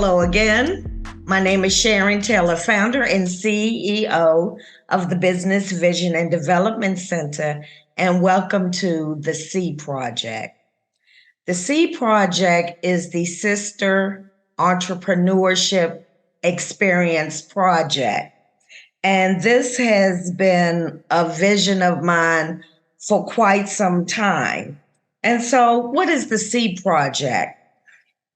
Hello again. My name is Sharon Taylor, founder and CEO of the Business Vision and Development Center, and welcome to the C Project. The C Project is the Sister Entrepreneurship Experience Project. And this has been a vision of mine for quite some time. And so, what is the C Project?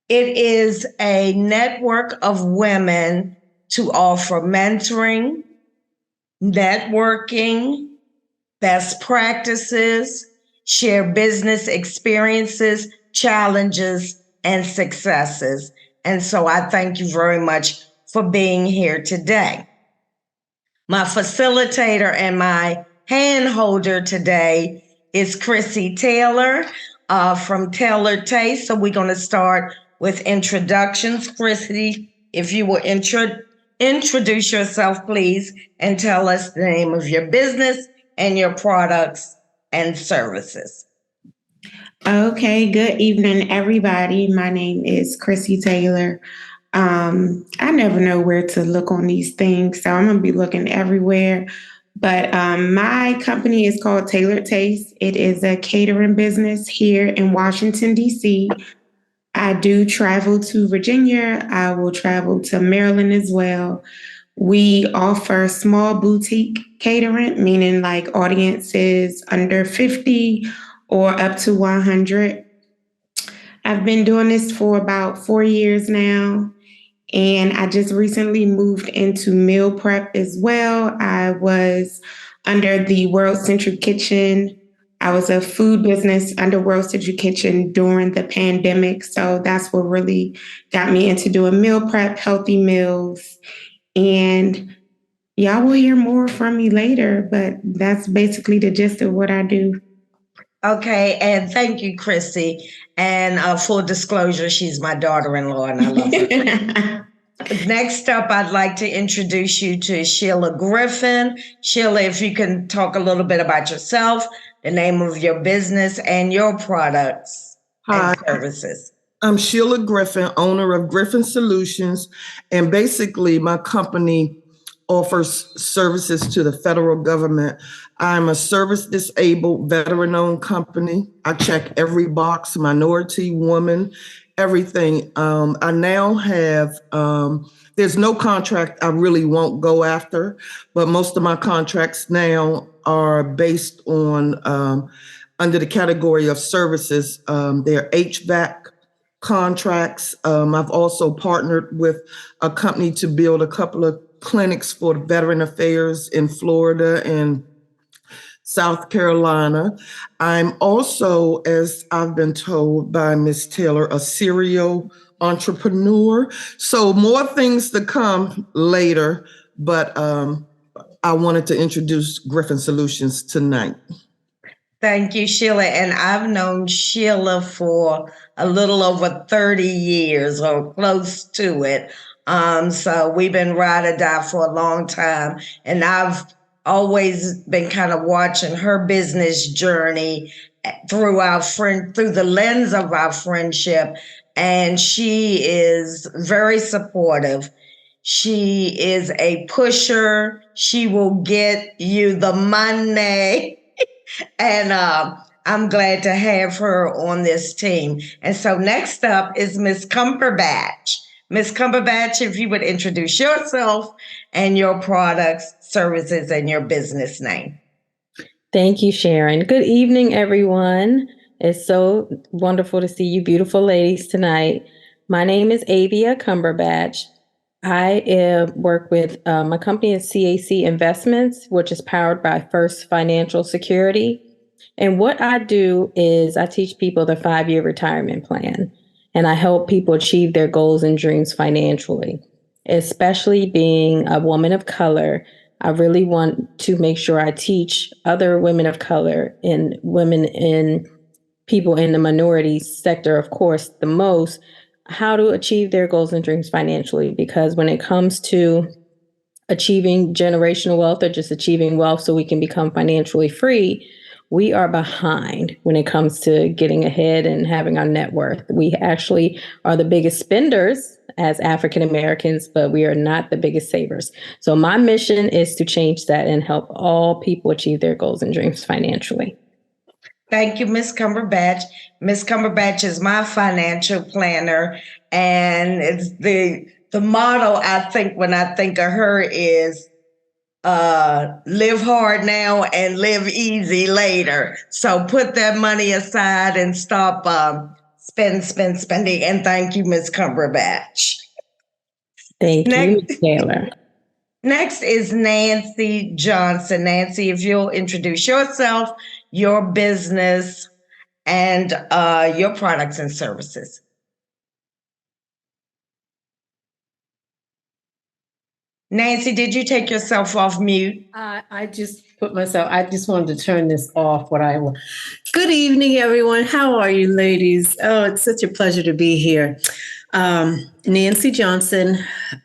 It is a network of women to offer mentoring, networking, best practices, share business experiences, challenges, and successes. And so I thank you very much for being here today. My facilitator and my hand holder today is Chrissy Taylor from Taylor Taste. So we're going to start with introductions. Chrissy, if you will introduce yourself, please, and tell us the name of your business and your products and services. Okay, good evening, everybody. My name is Chrissy Taylor. I never know where to look on these things, so I'm going to be looking everywhere. But my company is called Taylor Taste. It is a catering business here in Washington, D.C. I do travel to Virginia. I will travel to Maryland as well. We offer small boutique catering, meaning like audiences under 50 or up to 100. I've been doing this for about 4 years now. And I just recently moved into meal prep as well. I was under the World Central Kitchen. I was a food business under World Central Kitchen during the pandemic. So that's what really got me into doing meal prep, healthy meals. And y'all will hear more from me later, but that's basically the gist of what I do. Okay, and thank you, Chrissy. And full disclosure, she's my daughter-in-law, and I love her. Next up, I'd like to introduce you to Sheila Griffin. Sheila, if you can talk a little bit about yourself, the name of your business, and your products and services. I'm Sheila Griffin, owner of Griffin Solutions, and basically my company offers services to the federal government. I'm a service-disabled, veteran-owned company. I check every box, minority, woman, everything. I now have, there's no contract I really won't go after, but most of my contracts now are based on, under the category of services. They're HVAC contracts. I've also partnered with a company to build a couple of clinics for Veteran Affairs in Florida and South Carolina. I'm also, as I've been told by Ms. Taylor, a serial entrepreneur. So more things to come later, but I wanted to introduce Griffin Solutions tonight. Thank you, Sheila. And I've known Sheila for a little over 30 years or close to it. So we've been ride or die for a long time. And I've always been kind of watching her business journey through the lens of our friendship. And she is very supportive. She is a pusher. She will get you the money. And I'm glad to have her on this team. And so next up is Miss Cumberbatch. Miss Cumberbatch, if you would introduce yourself and your products, services, and your business name. Thank you, Sharon. Good evening, everyone. It's so wonderful to see you beautiful ladies tonight. My name is Avia Cumberbatch. I work with my company is CAC Investments, which is powered by First Financial Security. And what I do is I teach people the 5-year retirement plan. And I help people achieve their goals and dreams financially, especially being a woman of color. I really want to make sure I teach other women of color and women in people in the minority sector, of course, the most, how to achieve their goals and dreams financially. Because when it comes to achieving generational wealth or just achieving wealth so we can become financially free, we are behind when it comes to getting ahead and having our net worth. We actually are the biggest spenders as African Americans, but we are not the biggest savers. So my mission is to change that and help all people achieve their goals and dreams financially. Thank you, Ms. Cumberbatch. Ms. Cumberbatch is my financial planner, and it's the motto I think when I think of her is live hard now and live easy later. So put that money aside and stop spending. And thank you, Ms. Cumberbatch. Thank you, Ms. Taylor. Next is Nancy Johnson. Nancy, if you'll introduce yourself, your business, and your products and services. Nancy, did you take yourself off mute? I just wanted to turn this off. Good evening, everyone. How are you, ladies? Oh, it's such a pleasure to be here. Nancy Johnson.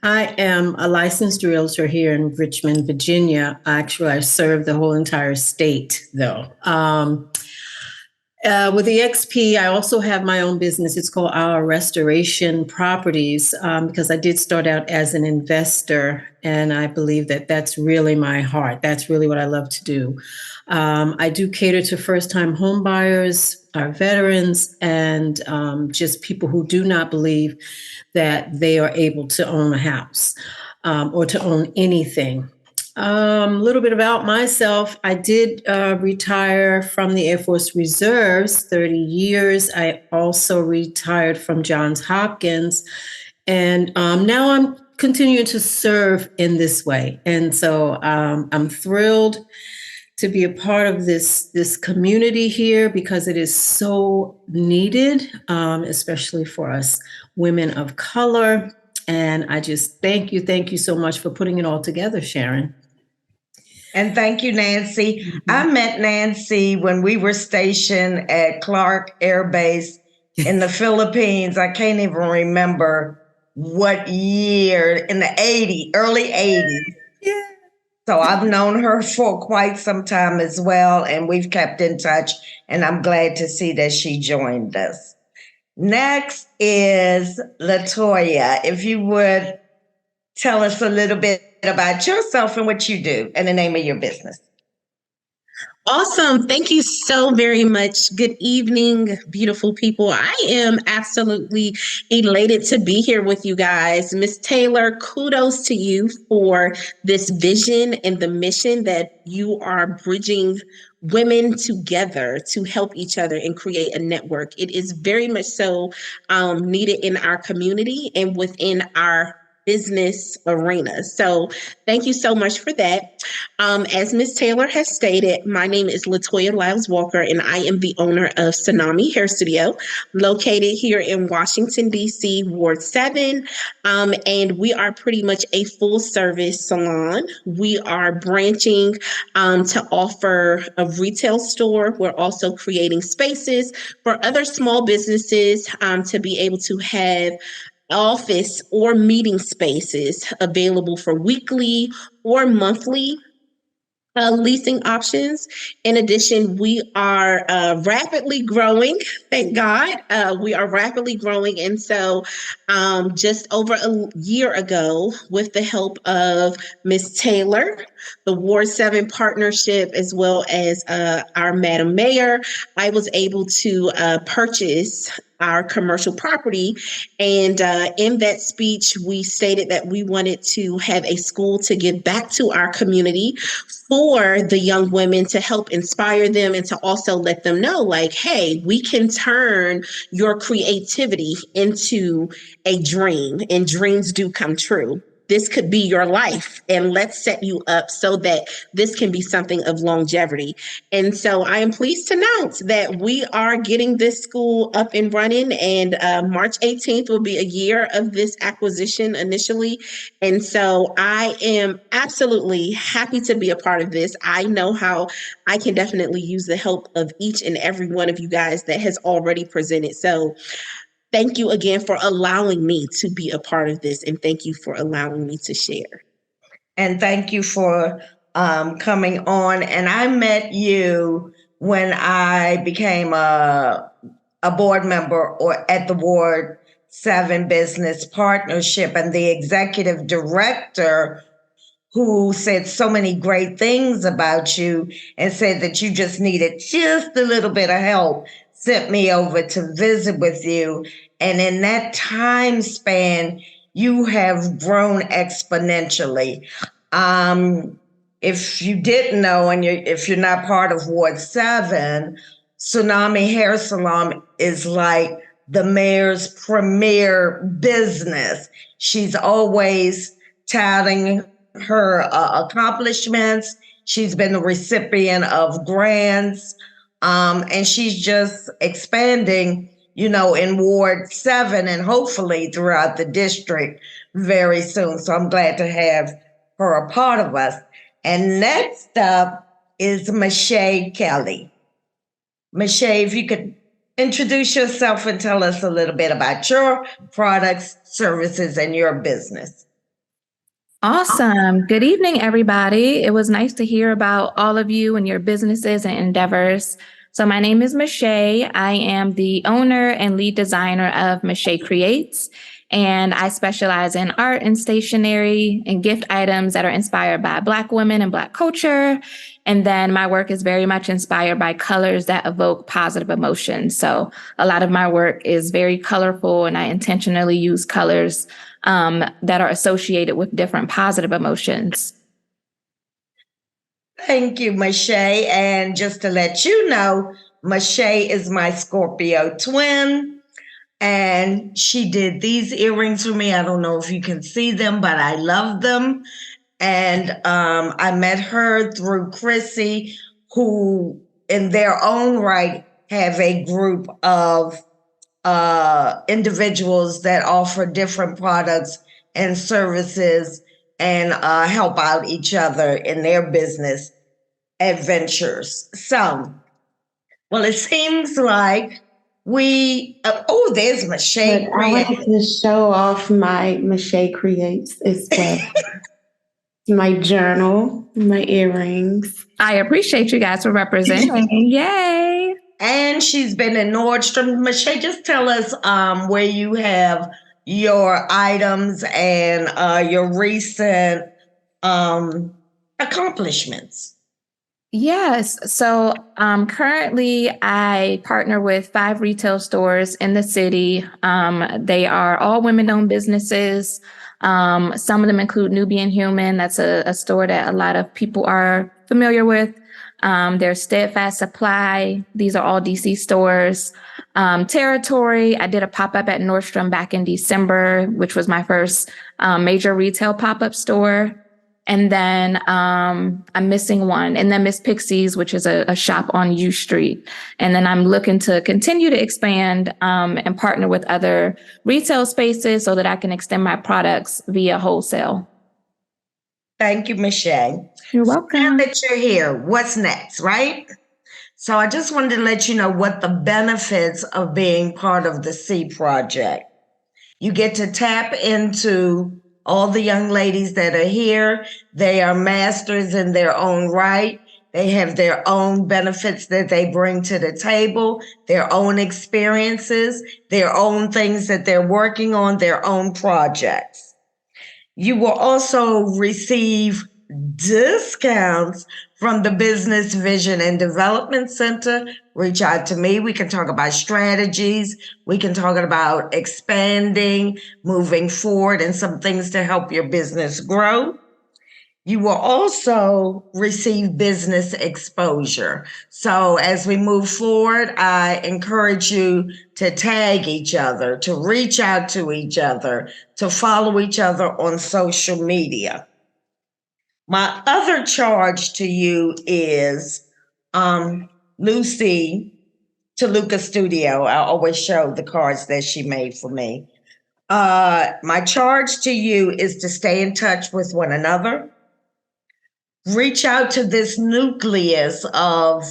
I am a licensed realtor here in Richmond, Virginia. Actually, I serve the whole entire state, though. With the XP, I also have my own business. It's called Our Restoration Properties because I did start out as an investor, and I believe that that's really my heart. That's really what I love to do. I do cater to first-time home buyers, our veterans, and just people who do not believe that they are able to own a house or to own anything. A little bit about myself. I did retire from the Air Force Reserves, 30 years. I also retired from Johns Hopkins. And now I'm continuing to serve in this way. And so I'm thrilled to be a part of this community here because it is so needed, especially for us women of color. And I just thank you so much for putting it all together, Sharon. And thank you, Nancy. I met Nancy when we were stationed at Clark Air Base in the Philippines. I can't even remember what year, in the early 80s. Yeah. So I've known her for quite some time as well, and we've kept in touch, and I'm glad to see that she joined us. Next is Latoya. If you would tell us a little bit about yourself and what you do and the name of your business. Awesome. Thank you so very much. Good evening, beautiful people. I am absolutely elated to be here with you guys. Miss Taylor, kudos to you for this vision and the mission that you are bridging women together to help each other and create a network. It is very much so needed in our community and within our business arena. So thank you so much for that. As Ms. Taylor has stated, my name is Latoya Lyles Walker, and I am the owner of Tsunami Hair Studio, located here in Washington, D.C., Ward 7. And we are pretty much a full service salon. We are branching to offer a retail store. We're also creating spaces for other small businesses to be able to have office or meeting spaces available for weekly or monthly leasing options. In addition, we are rapidly growing. Thank God. We are rapidly growing. And so just over a year ago, with the help of Ms. Taylor, the Ward 7 partnership, as well as our Madam Mayor, I was able to purchase our commercial property. And in that speech, we stated that we wanted to have a school to give back to our community for the young women, to help inspire them and to also let them know, like, hey, we can turn your creativity into a dream, and dreams do come true. This could be your life, and let's set you up so that this can be something of longevity. And so I am pleased to announce that we are getting this school up and running, and March 18th will be a year of this acquisition initially. And so I am absolutely happy to be a part of this. I know how I can definitely use the help of each and every one of you guys that has already presented. So thank you again for allowing me to be a part of this, and thank you for allowing me to share. And thank you for coming on. And I met you when I became a board member or at the Ward 7 Business Partnership, and the executive director who said so many great things about you and said that you just needed just a little bit of help, sent me over to visit with you. And in that time span, you have grown exponentially. If you didn't know, and if you're not part of Ward 7, Tsunami Hair Salon is like the mayor's premier business. She's always touting her accomplishments. She's been the recipient of grants, and she's just expanding, in Ward 7 and hopefully throughout the district very soon. So I'm glad to have her a part of us. And next up is Michelle Kelly. Michelle, if you could introduce yourself and tell us a little bit about your products, services, and your business. Awesome. Good evening, everybody. It was nice to hear about all of you and your businesses and endeavors. So my name is Michelle. I am the owner and lead designer of Michelle Creates, and I specialize in art and stationery and gift items that are inspired by Black women and Black culture. And then my work is very much inspired by colors that evoke positive emotions. So a lot of my work is very colorful, and I intentionally use colors that are associated with different positive emotions. Thank you, Michelle. And just to let you know, Michelle is my Scorpio twin, and she did these earrings for me. I don't know if you can see them, but I love them. And I met her through Chrissy, who in their own right have a group of individuals that offer different products and services and help out each other in their business adventures. So, well, it seems like there's Michelle. But I wanted to show off my Michelle Creates as well. My journal, my earrings. I appreciate you guys for representing. Yay. And she's been in Nordstrom. Michelle, just tell us where you have your items and your recent accomplishments. Yes. So currently I partner with 5 retail stores in the city. They are all women-owned businesses. Some of them include Nubian Human. That's a store that a lot of people are familiar with. There's Steadfast Supply. These are all DC stores. Territory, I did a pop-up at Nordstrom back in December, which was my first major retail pop-up store. And then I'm missing one. And then Miss Pixie's, which is a shop on U Street. And then I'm looking to continue to expand and partner with other retail spaces so that I can extend my products via wholesale. Thank you, Michelle. You're welcome. Now that you're here, what's next, right? So I just wanted to let you know what the benefits of being part of the C Project. You get to tap into all the young ladies that are here. They are masters in their own right. They have their own benefits that they bring to the table, their own experiences, their own things that they're working on, their own projects. You will also receive discounts from the Business Vision and Development Center. Reach out to me. We can talk about strategies. We can talk about expanding, moving forward, and some things to help your business grow. You will also receive business exposure. So as we move forward, I encourage you to tag each other, to reach out to each other, to follow each other on social media. My other charge to you is Lucy Toluca Studio. I always show the cards that she made for me. My charge to you is to stay in touch with one another. Reach out to this nucleus of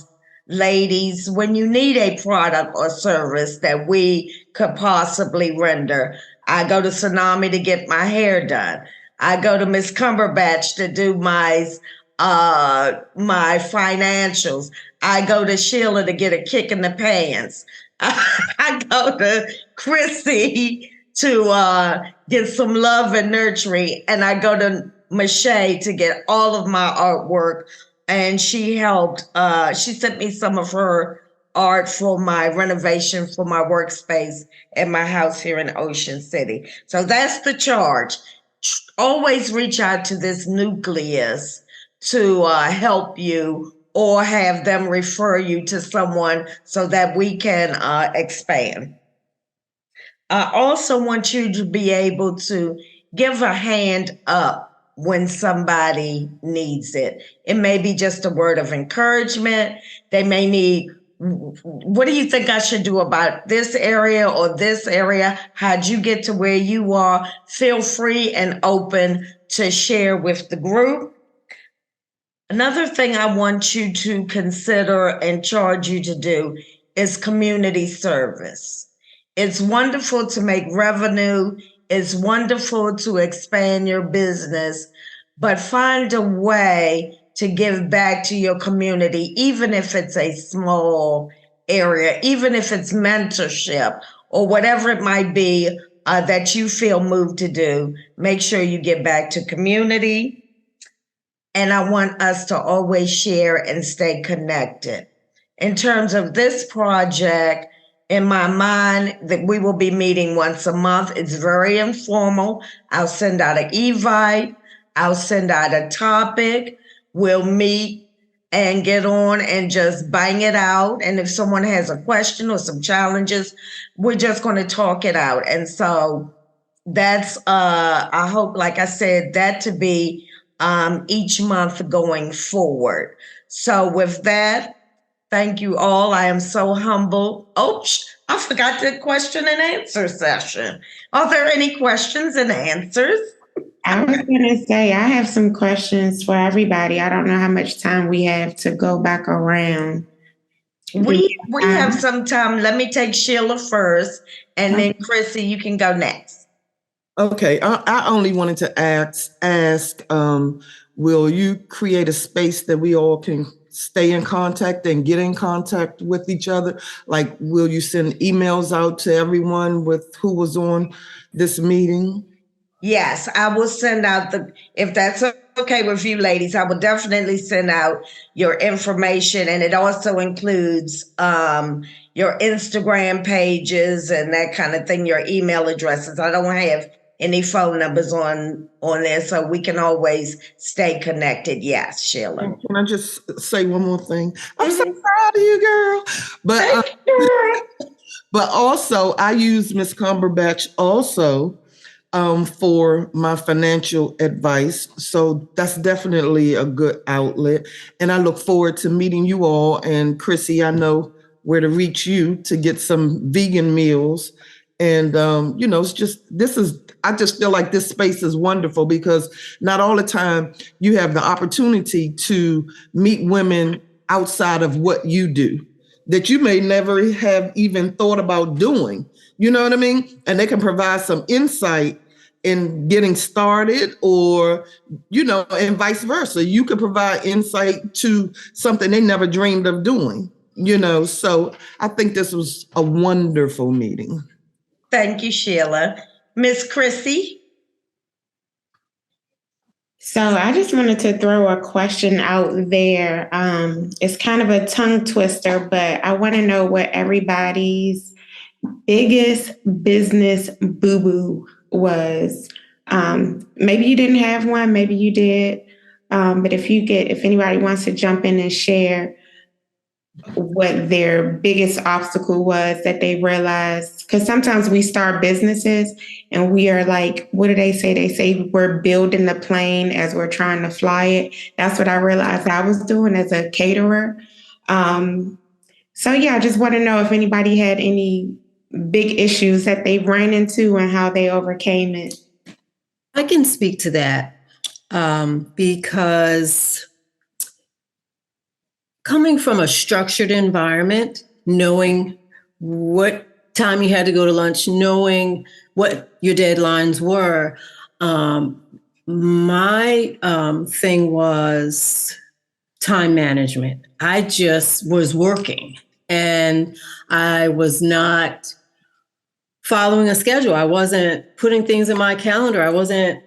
ladies when you need a product or service that we could possibly render. I go to Tsunami to get my hair done. I go to Miss Cumberbatch to do my my financials. I go to Sheila to get a kick in the pants. I go to Chrissy to get some love and nurturing, and I go to Mache to get all of my artwork. And she helped. She sent me some of her art for my renovation for my workspace at my house here in Ocean City. So that's the charge. Always reach out to this nucleus to help you or have them refer you to someone so that we can expand. I also want you to be able to give a hand up when somebody needs it. It may be just a word of encouragement. They may need, what do you think I should do about this area or this area? How'd you get to where you are? Feel free and open to share with the group. Another thing I want you to consider and charge you to do is community service. It's wonderful to make revenue. It's wonderful to expand your business, but find a way to give back to your community, even if it's a small area, even if it's mentorship or whatever it might be that you feel moved to do. Make sure you give back to community. And I want us to always share and stay connected. In terms of this project, in my mind, that we will be meeting once a month. It's very informal. I'll send out an invite. I'll send out a topic. We'll meet and get on and just bang it out. And if someone has a question or some challenges, we're just going to talk it out. And so that's, I hope, like I said, that to be each month going forward. So with that, thank you all. I am so humble. Oh, I forgot the question and answer session. Are there any questions and answers? I was going to say, I have some questions for everybody. I don't know how much time we have to go back around. We have some time. Let me take Sheila first, and then Chrissy, you can go next. Okay, I only wanted to ask, will you create a space that we all can stay in contact and get in contact with each other? Like, will you send emails out to everyone with who was on this meeting? Yes, I will send out if that's okay with you ladies, I will definitely send out your information, and it also includes your Instagram pages and that kind of thing, your email addresses. I don't have any phone numbers on there, so we can always stay connected. Yes, Sheila. Can I just say one more thing? I'm so proud of you, girl. But also, I use Miss Cumberbatch also for my financial advice. So that's definitely a good outlet. And I look forward to meeting you all. And Chrissy, I know where to reach you to get some vegan meals. And, it's just, I just feel like this space is wonderful because not all the time you have the opportunity to meet women outside of what you do that you may never have even thought about doing. You know what I mean? And they can provide some insight in getting started or, and vice versa. You could provide insight to something they never dreamed of doing, So I think this was a wonderful meeting. Thank you, Sheila. Miss Chrissy? So I just wanted to throw a question out there. It's kind of a tongue twister, but I want to know what everybody's biggest business boo-boo was. Maybe you didn't have one, maybe you did. But if anybody wants to jump in and share what their biggest obstacle was that they realized, because sometimes we start businesses and we are like, what do they say? They say we're building the plane as we're trying to fly it. That's what I realized I was doing as a caterer. So yeah, I just want to know if anybody had any big issues that they ran into and how they overcame it. I can speak to that because coming from a structured environment, knowing what time you had to go to lunch, knowing what your deadlines were, My thing was time management. I just was working and I was not following a schedule. I wasn't putting things in my calendar. I wasn't,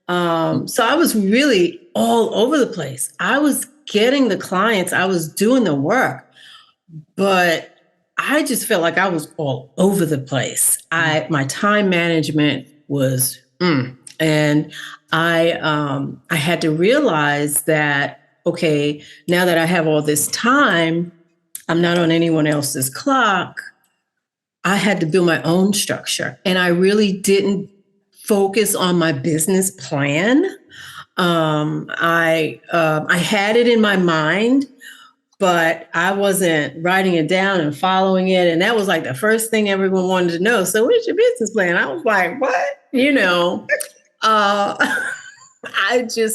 so I was really all over the place. I was getting the clients, I was doing the work, but I just felt like I was all over the place. My time management was, and I had to realize that, okay, now that I have all this time, I'm not on anyone else's clock. I had to build my own structure, and I really didn't focus on my business plan. I had it in my mind, but I wasn't writing it down and following it. And that was like the first thing everyone wanted to know. So, what's your business plan? I was like, what?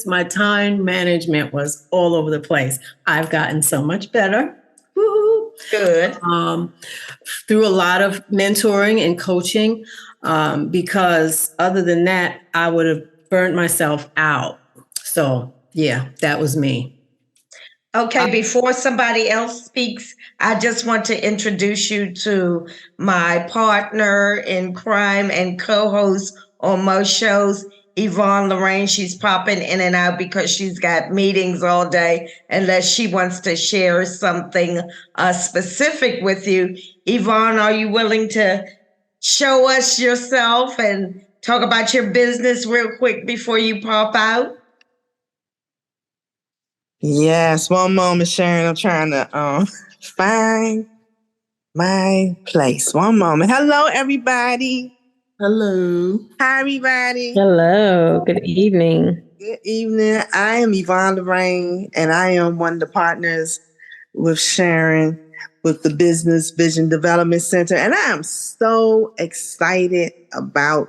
My time management was all over the place. I've gotten so much better. Woo-hoo. Good. Through a lot of mentoring and coaching, because other than that, I would have burnt myself out. So, yeah, that was me. Okay, before somebody else speaks, I just want to introduce you to my partner in crime and co-host on most shows, Yvonne Lorraine. She's popping in and out because she's got meetings all day, unless she wants to share something specific with you. Yvonne, are you willing to show us yourself and talk about your business real quick before you pop out? Yes, one moment, Sharon. I'm trying to find my place. One moment. Hello, everybody. Hello. Hi, everybody. Hello, good evening. Good evening. I am Yvonne Lorraine, and I am one of the partners with Sharon with the Business Vision Development Center. And I am so excited about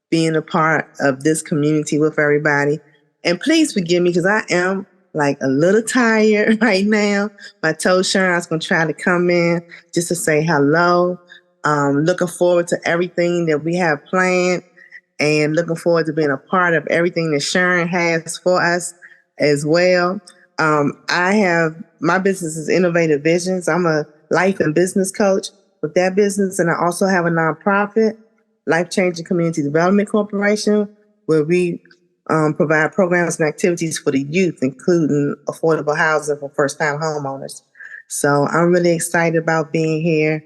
being a part of this community with everybody. And please forgive me because I am like a little tired right now. I told Sharon I was going to try to come in just to say hello. Looking forward to everything that we have planned and looking forward to being a part of everything that Sharon has for us as well. My business is Innovative Visions. I'm a life and business coach with that business. And I also have a nonprofit, Life Changing Community Development Corporation, where we provide programs and activities for the youth, including affordable housing for first-time homeowners. So I'm really excited about being here.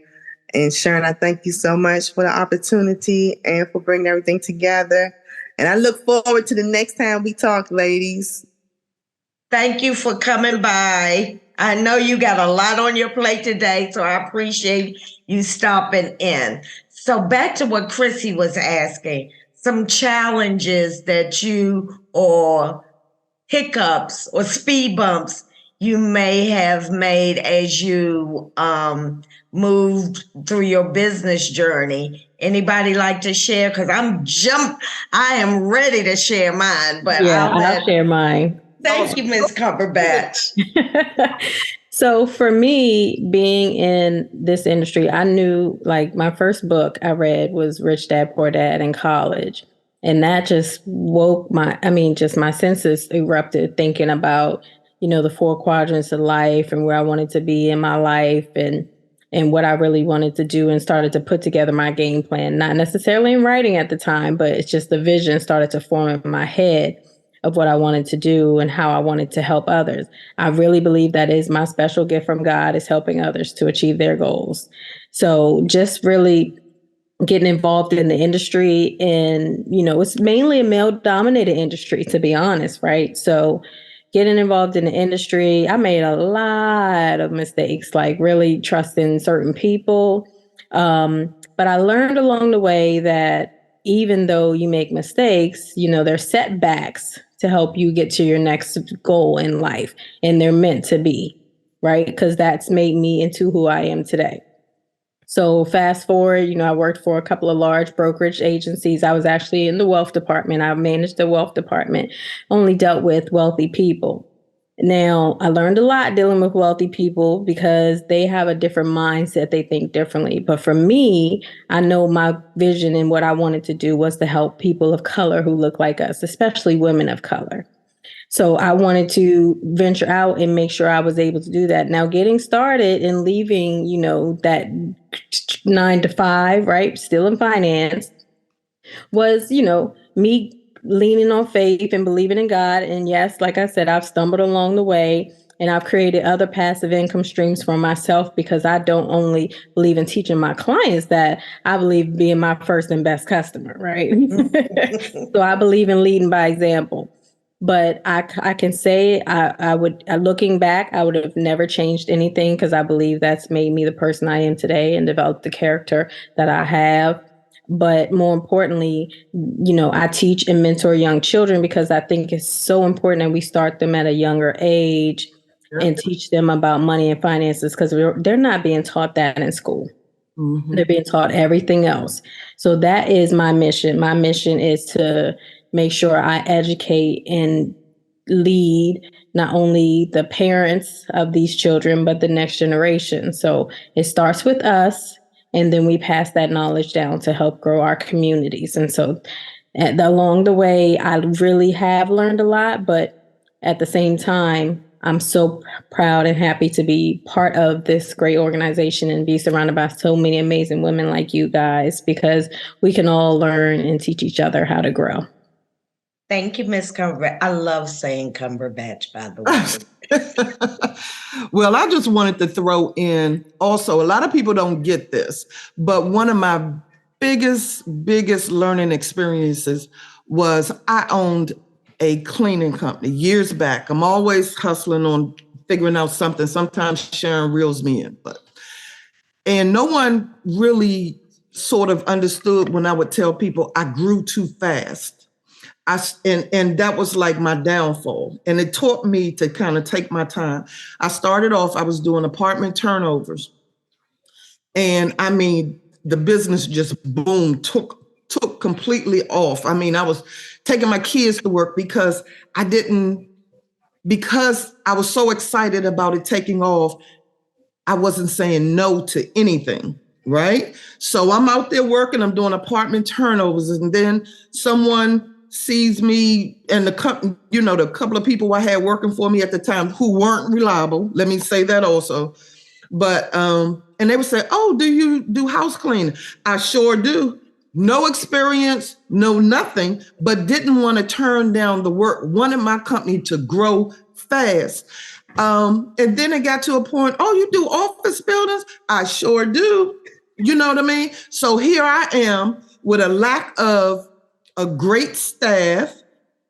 And Sharon, I thank you so much for the opportunity and for bringing everything together. And I look forward to the next time we talk, ladies. Thank you for coming by. I know you got a lot on your plate today, so I appreciate you stopping in. So back to what Chrissy was asking, some challenges that you or hiccups or speed bumps you may have made as you moved through your business journey. Anybody like to share? Because I am ready to share mine, but I'll share mine. Thank you, Ms. Cumberbatch. So for me, being in this industry, I knew, like, my first book I read was Rich Dad, Poor Dad in college. And that just my senses erupted thinking about, the 4 quadrants of life and where I wanted to be in my life and what I really wanted to do, and started to put together my game plan, not necessarily in writing at the time, but it's just the vision started to form in my head of what I wanted to do and how I wanted to help others. I really believe that is my special gift from God, is helping others to achieve their goals. So just really getting involved in the industry, and, it's mainly a male dominated industry, to be honest, right? So getting involved in the industry, I made a lot of mistakes, like really trusting certain people. But I learned along the way that even though you make mistakes, there's setbacks to help you get to your next goal in life. And they're meant to be, right? Because that's made me into who I am today. So fast forward, I worked for a couple of large brokerage agencies. I was actually in the wealth department. I managed the wealth department, only dealt with wealthy people. Now, I learned a lot dealing with wealthy people because they have a different mindset. They think differently. But for me, I know my vision and what I wanted to do was to help people of color who look like us, especially women of color. So I wanted to venture out and make sure I was able to do that. Now, getting started and leaving, that 9 to 5, right? Still in finance was, me leaning on faith and believing in God. And yes, like I said, I've stumbled along the way and I've created other passive income streams for myself because I don't only believe in teaching my clients that, I believe being my first and best customer, right? So I believe in leading by example. But I can say looking back, I would have never changed anything because I believe that's made me the person I am today and developed the character that I have. But more importantly, I teach and mentor young children because I think it's so important that we start them at a younger age and teach them about money and finances because they're not being taught that in school. Mm-hmm. They're being taught everything else. So that is my mission. My mission is to make sure I educate and lead not only the parents of these children, but the next generation. So it starts with us, and then we pass that knowledge down to help grow our communities. And so along the way, I really have learned a lot, but at the same time, I'm so proud and happy to be part of this great organization and be surrounded by so many amazing women like you guys, because we can all learn and teach each other how to grow. Thank you, Ms. Cumberbatch. I love saying Cumberbatch, by the way. Well, I just wanted to throw in also, a lot of people don't get this, but one of my biggest learning experiences was I owned a cleaning company years back. I'm always hustling on figuring out something. Sometimes Sharon reels me in, and no one really sort of understood when I would tell people I grew too fast. And that was like my downfall. And it taught me to kind of take my time. I started off, I was doing apartment turnovers. And I mean, the business just boom, took completely off. I mean, I was taking my kids to work because I was so excited about it taking off. I wasn't saying no to anything, right? So I'm out there working, I'm doing apartment turnovers, and then someone sees me and the couple of people I had working for me at the time who weren't reliable. Let me say that also. But, and they would say, "Oh, do you do house cleaning?" I sure do. No experience, no nothing, but didn't want to turn down the work. Wanted my company to grow fast. And then it got to a point, "Oh, you do office buildings?" I sure do. You know what I mean? So here I am with a lack of a great staff,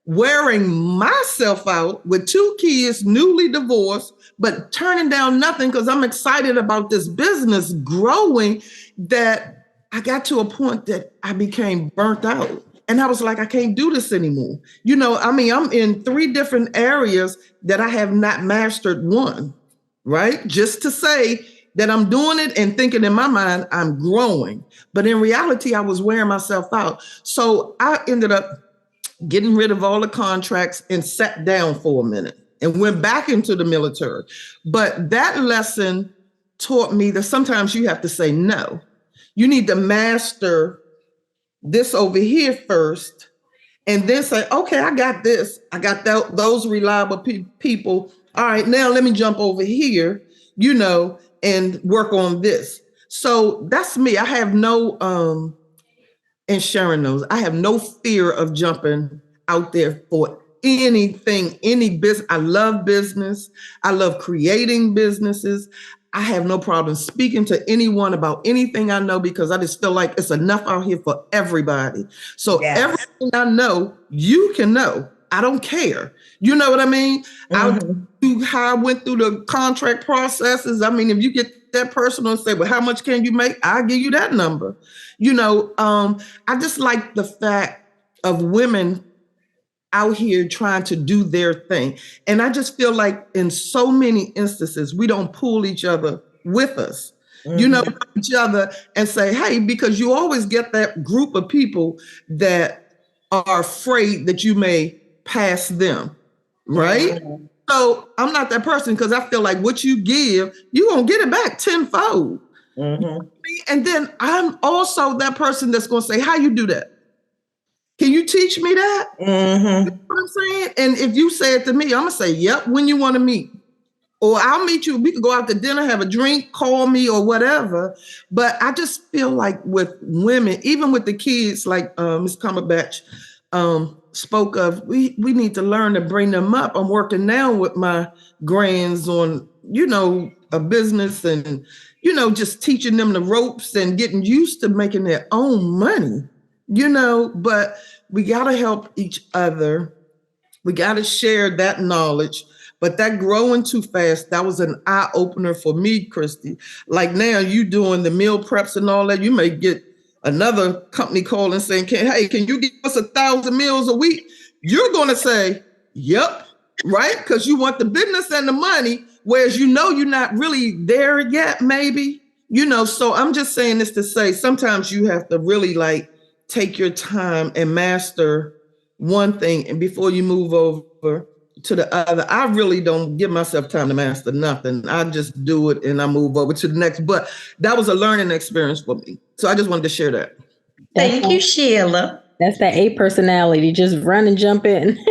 wearing myself out with 2 kids, newly divorced, but turning down nothing because I'm excited about this business growing, that I got to a point that I became burnt out. And I was like, I can't do this anymore. I'm in 3 different areas that I have not mastered one, right? Just to say that I'm doing it and thinking in my mind, I'm growing. But in reality, I was wearing myself out. So I ended up getting rid of all the contracts and sat down for a minute and went back into the military. But that lesson taught me that sometimes you have to say no. You need to master this over here first, and then say, okay, I got this. I got those reliable people. All right, now let me jump over here, and work on this. So that's me. I have no, and Sharon knows, I have no fear of jumping out there for anything, any business. I love business. I love creating businesses. I have no problem speaking to anyone about anything I know because I just feel like it's enough out here for everybody. So everything I know, you can know. I don't care. You know what I mean? Mm-hmm. How I went through the contract processes. I mean, if you get that personal and say, well, how much can you make? I'll give you that number. I just like the fact of women out here trying to do their thing. And I just feel like in so many instances, we don't pull each other with us, each other and say, hey, because you always get that group of people that are afraid that you may pass them, right? So I'm not that person because I feel like what you give, you're going to get it back tenfold. Mm-hmm. And then I'm also that person that's going to say, how you do that? Can you teach me that? Mm-hmm. You know what I'm saying? And if you say it to me, I'm going to say, yep, when you want to meet. Or I'll meet you. We could go out to dinner, have a drink, call me or whatever. But I just feel like with women, even with the kids, like Ms. Cumberbatch spoke of, we need to learn to bring them up. I'm working now with my grands on, a business and, just teaching them the ropes and getting used to making their own money, but we got to help each other. We got to share that knowledge. But that growing too fast, that was an eye opener for me, Christy. Like now you doing the meal preps and all that, you may get another company calling saying, hey, can you give us 1,000 meals a week? You're going to say, yep, right? Because you want the business and the money, whereas you're not really there yet, maybe. So I'm just saying this to say, sometimes you have to really like take your time and master one thing and before you move over to the other. I really don't give myself time to master nothing. I just do it and I move over to the next. But that was a learning experience for me. So I just wanted to share that. Thank you, Sheila. That's that A personality. Just run and jump in.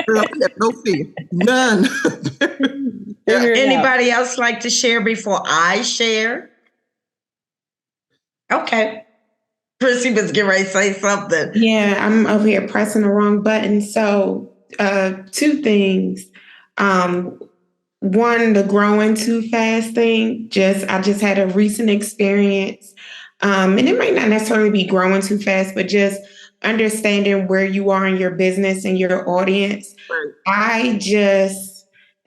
Girl, I have no fear. None. Anybody else like to share before I share? Okay. Chrissy was getting ready to say something. Yeah, I'm over here pressing the wrong button. So, two things. One, the growing too fast thing. I just had a recent experience, and it might not necessarily be growing too fast, but just understanding where you are in your business and your audience.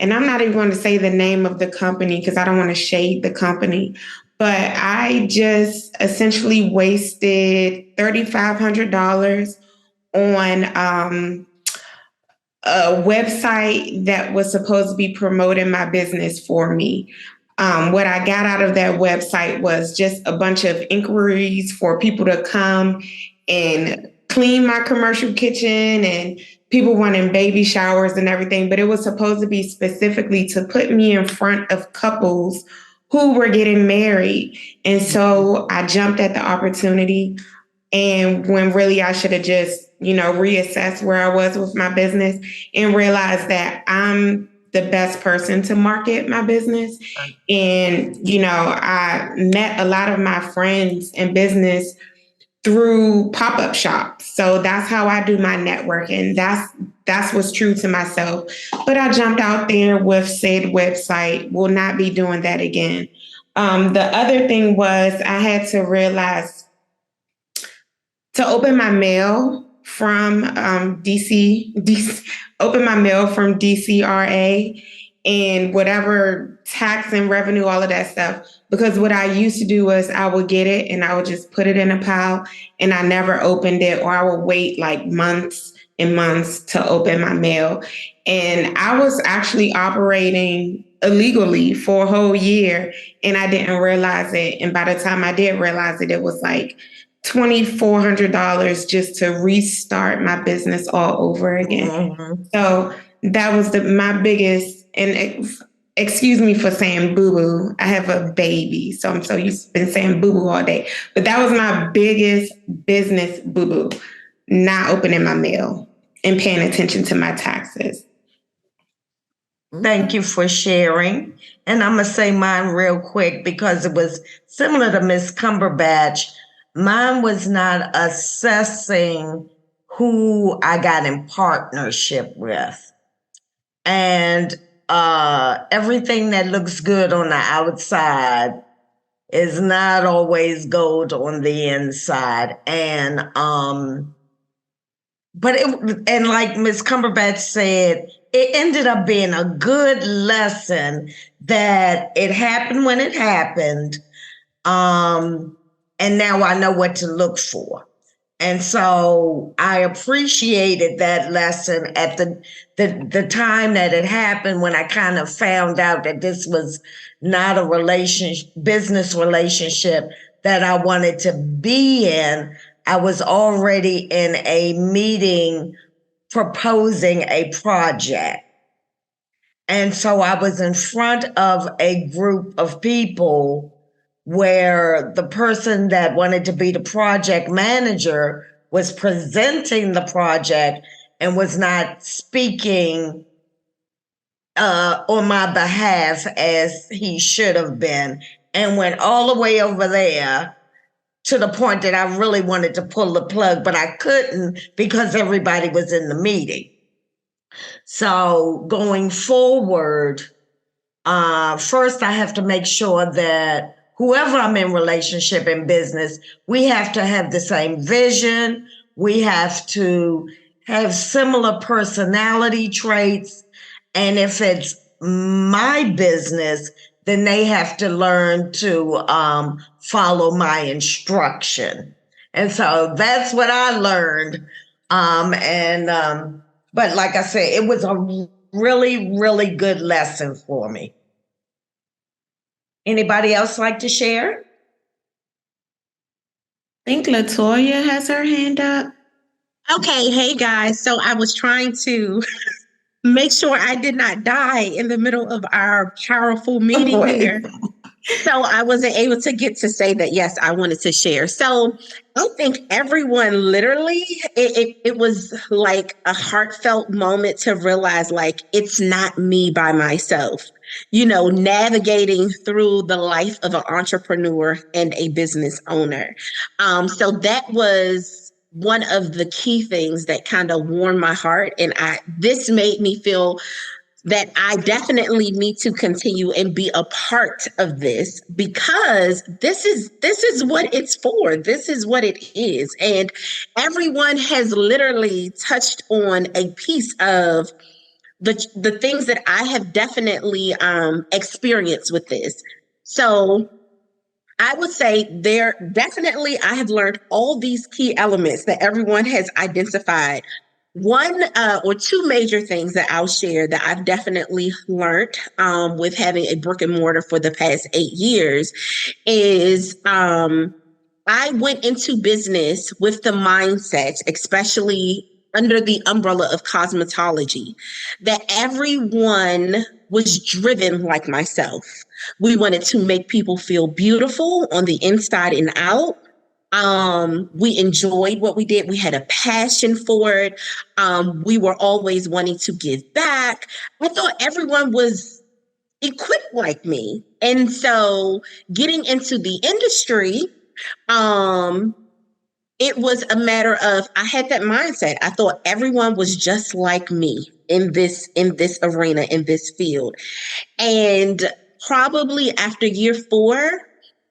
And I'm not even going to say the name of the company because I don't want to shade the company, but I just essentially wasted $3,500 on a website that was supposed to be promoting my business for me. What I got out of that website was just a bunch of inquiries for people to come and clean my commercial kitchen and people wanting baby showers and everything. But it was supposed to be specifically to put me in front of couples who were getting married. And so I jumped at the opportunity. And when really I should have just, reassessed where I was with my business and realized that I'm the best person to market my business. And, I met a lot of my friends in business through pop-up shops. So that's how I do my networking. That's what's true to myself. But I jumped out there with said website. Will not be doing that again. The other thing was I had to realize to open my mail from DCRA and whatever tax and revenue, all of that stuff. Because what I used to do was I would get it and I would just put it in a pile and I never opened it, or I would wait like months and months to open my mail. And I was actually operating illegally for a whole year and I didn't realize it. And by the time I did realize it, it was like $2,400 just to restart my business all over again. Mm-hmm. So that was my biggest, and excuse me for saying boo-boo. I have a baby, so I'm so used to been saying boo-boo all day. But that was my biggest business boo-boo, not opening my mail and paying attention to my taxes. Thank you for sharing. And I'm going to say mine real quick because it was similar to Miss Cumberbatch. Mine was not assessing who I got in partnership with. And everything that looks good on the outside is not always gold on the inside. And and like Ms. Cumberbatch said, it ended up being a good lesson that it happened when it happened. And now I know what to look for. And so I appreciated that lesson at the time that it happened, when I kind of found out that this was not a business relationship that I wanted to be in. I was already in a meeting proposing a project. And so I was in front of a group of people where the person that wanted to be the project manager was presenting the project and was not speaking on my behalf as he should have been, and went all the way over there to the point that I really wanted to pull the plug, but I couldn't because everybody was in the meeting. So going forward, first I have to make sure that whoever I'm in relationship in business, we have to have the same vision. We have to have similar personality traits. And if it's my business, then they have to learn to follow my instruction. And so that's what I learned. But like I said, it was a really, really good lesson for me. Anybody else like to share? I think Latoya has her hand up. Okay, hey guys. So I was trying to make sure I did not die in the middle of our powerful meeting here. So I wasn't able to get to say that, yes, I wanted to share. So I think everyone literally, it was like a heartfelt moment to realize like, it's not me by myself, navigating through the life of an entrepreneur and a business owner. So that was one of the key things that kind of warmed my heart. And this made me feel that I definitely need to continue and be a part of this, because this is what it's for. This is what it is. And everyone has literally touched on a piece of the things that I have definitely experienced with this. So I would say I have learned all these key elements that everyone has identified. One or two major things that I'll share that I've definitely learned with having a brick and mortar for the past 8 years is I went into business with the mindset, especially under the umbrella of cosmetology, that everyone was driven like myself. We wanted to make people feel beautiful on the inside and out. We enjoyed what we did. We had a passion for it. We were always wanting to give back. I thought everyone was equipped like me. And so getting into the industry, it was a matter of, I had that mindset. I thought everyone was just like me in this arena, in this field. And probably after year 4,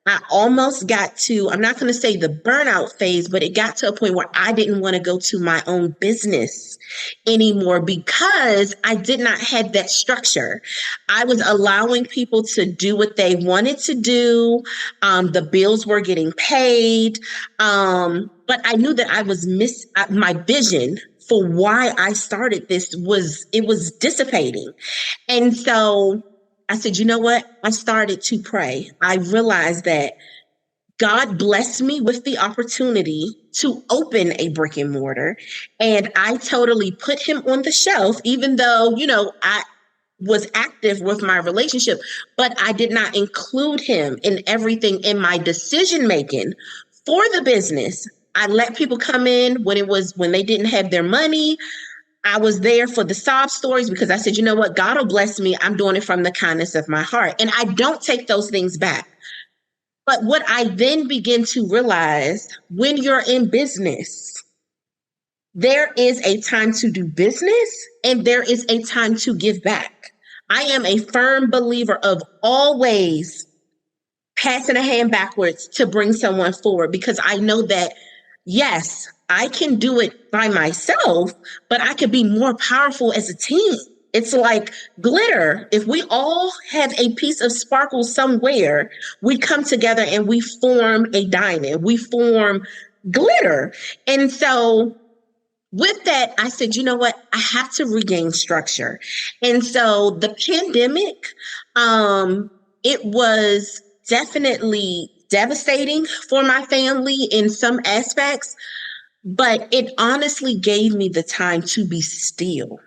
I almost got to, I'm not going to say the burnout phase, but it got to a point where I didn't want to go to my own business anymore because I did not have that structure. I was allowing people to do what they wanted to do. The bills were getting paid. But I knew that I was my vision for why I started this was dissipating. And so I said, you know what? I started to pray. I realized that God blessed me with the opportunity to open a brick and mortar. And I totally put him on the shelf, even though, I was active with my relationship, but I did not include him in everything in my decision making for the business. I let people come in when they didn't have their money. I was there for the sob stories because I said, you know what? God will bless me. I'm doing it from the kindness of my heart. And I don't take those things back. But what I then begin to realize, when you're in business, there is a time to do business and there is a time to give back. I am a firm believer of always passing a hand backwards to bring someone forward, because I know that, yes, I can do it by myself, but I can be more powerful as a team. It's like glitter. If we all have a piece of sparkle somewhere, we come together and we form a diamond. We form glitter. And so with that, I said, you know what? I have to regain structure. And so the pandemic, it was definitely devastating for my family in some aspects, but it honestly gave me the time to be still.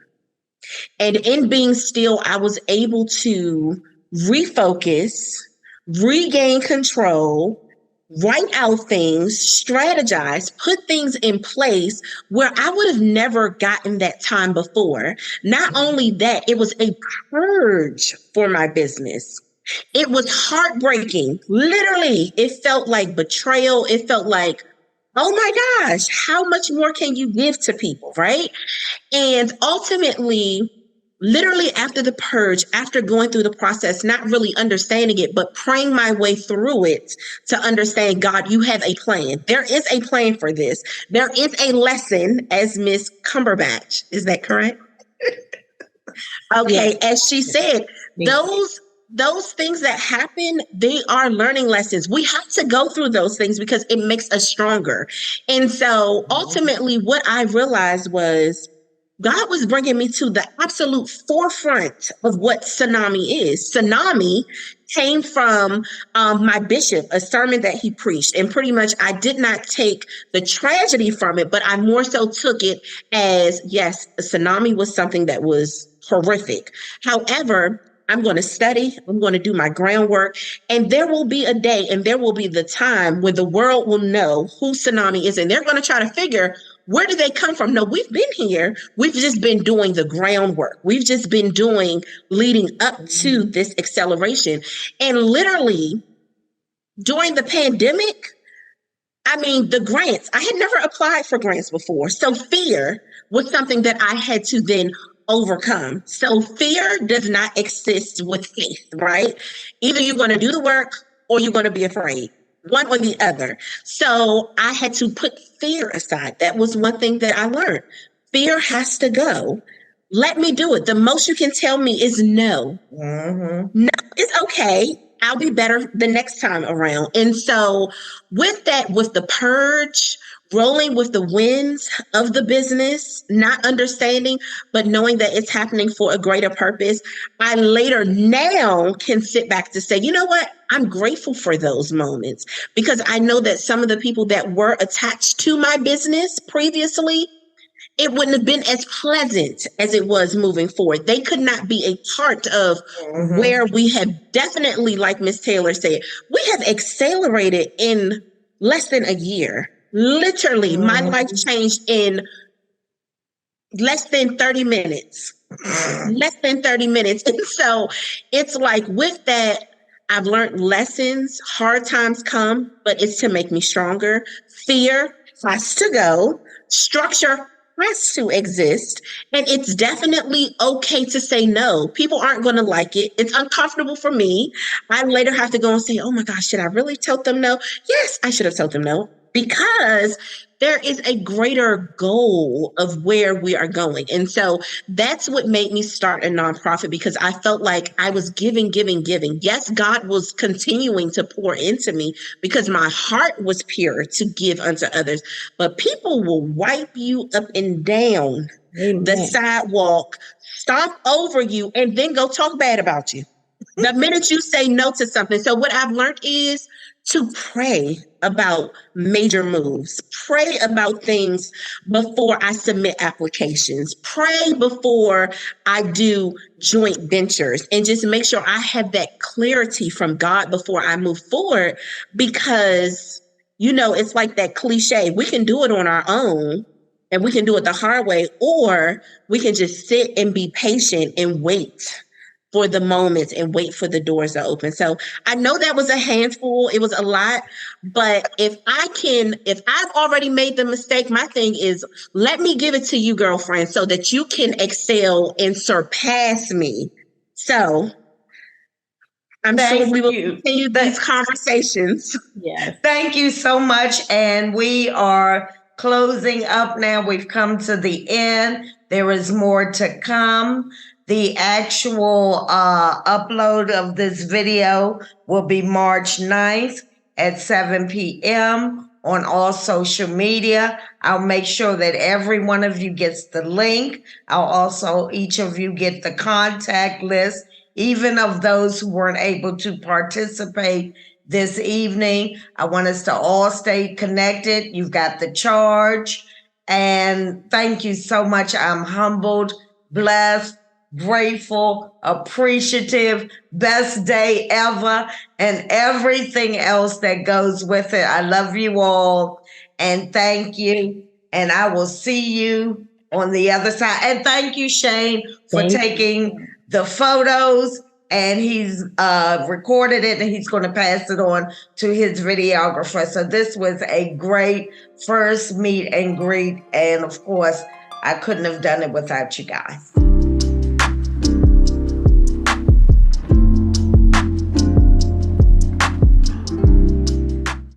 And in being still, I was able to refocus, regain control, write out things, strategize, put things in place where I would have never gotten that time before. Not only that, it was a purge for my business. It was heartbreaking. Literally, it felt like betrayal. It felt like, oh my gosh, how much more can you give to people, right? And ultimately, literally after the purge, after going through the process, not really understanding it, but praying my way through it to understand, God, you have a plan. There is a plan for this. There is a lesson, as Miss Cumberbatch. Is that correct? Okay, as she said, those things that happen, they are learning lessons. We have to go through those things because it makes us stronger. And so ultimately what I realized was God was bringing me to the absolute forefront of what tsunami is. Tsunami came from my bishop, a sermon that he preached. And pretty much I did not take the tragedy from it, but I more so took it as, yes, a tsunami was something that was horrific. However, I'm going to study, I'm going to do my groundwork, and there will be a day and there will be the time when the world will know who tsunami is. And they're going to try to figure, where do they come from? No, we've been here. We've just been doing the groundwork. We've just been doing leading up to this acceleration. And literally during the pandemic, I mean, the grants, I had never applied for grants before. So fear was something that I had to then overcome. So fear does not exist with faith, right? Either you're going to do the work or you're going to be afraid, one or the other. So I had to put fear aside. That was one thing that I learned. Fear has to go. Let me do it. The most you can tell me is no. No, it's okay. I'll be better the next time around. And so with that, with the purge, rolling with the winds of the business, not understanding, but knowing that it's happening for a greater purpose, I later now can sit back to say, you know what? I'm grateful for those moments because I know that some of the people that were attached to my business previously, it wouldn't have been as pleasant as it was moving forward. They could not be a part of where we have definitely, like Miss Taylor said, we have accelerated in less than a year. Literally, my life changed in less than 30 minutes. Less than 30 minutes. And so it's like with that, I've learned lessons. Hard times come, but it's to make me stronger. Fear has to go. Structure has to exist. And it's definitely okay to say no. People aren't going to like it. It's uncomfortable for me. I later have to go and say, oh my gosh, should I really tell them no? Yes, I should have told them no because there is a greater goal of where we are going. And so that's what made me start a nonprofit because I felt like I was giving. Yes, God was continuing to pour into me because my heart was pure to give unto others. But people will wipe you up and down the sidewalk, stomp over you, and then go talk bad about you the minute you say no to something. So what I've learned is to pray about major moves, pray about things before I submit applications, pray before I do joint ventures, and just make sure I have that clarity from God before I move forward. Because, you know, it's like that cliche, we can do it on our own and we can do it the hard way, or we can just sit and be patient and wait for the moments and wait for the doors to open. So I know that was a handful. It was a lot, but if I've already made the mistake, my thing is let me give it to you, girlfriend, so that you can excel and surpass me. So I'm sure we will continue these conversations. Yes. Thank you so much. And we are closing up now. We've come to the end. There is more to come. The actual upload of this video will be March 9th at 7 p.m. on all social media. I'll make sure that every one of you gets the link. I'll also, each of you get the contact list, even of those who weren't able to participate this evening. I want us to all stay connected. You've got the charge. And thank you so much. I'm humbled blessed, grateful, appreciative, best day ever, and everything else that goes with it. I love you all and thank you. And I will see you on the other side. And thank you, Shane, for taking the photos. And he's recorded it and he's going to pass it on to his videographer. So this was a great first meet and greet. And of course, I couldn't have done it without you guys.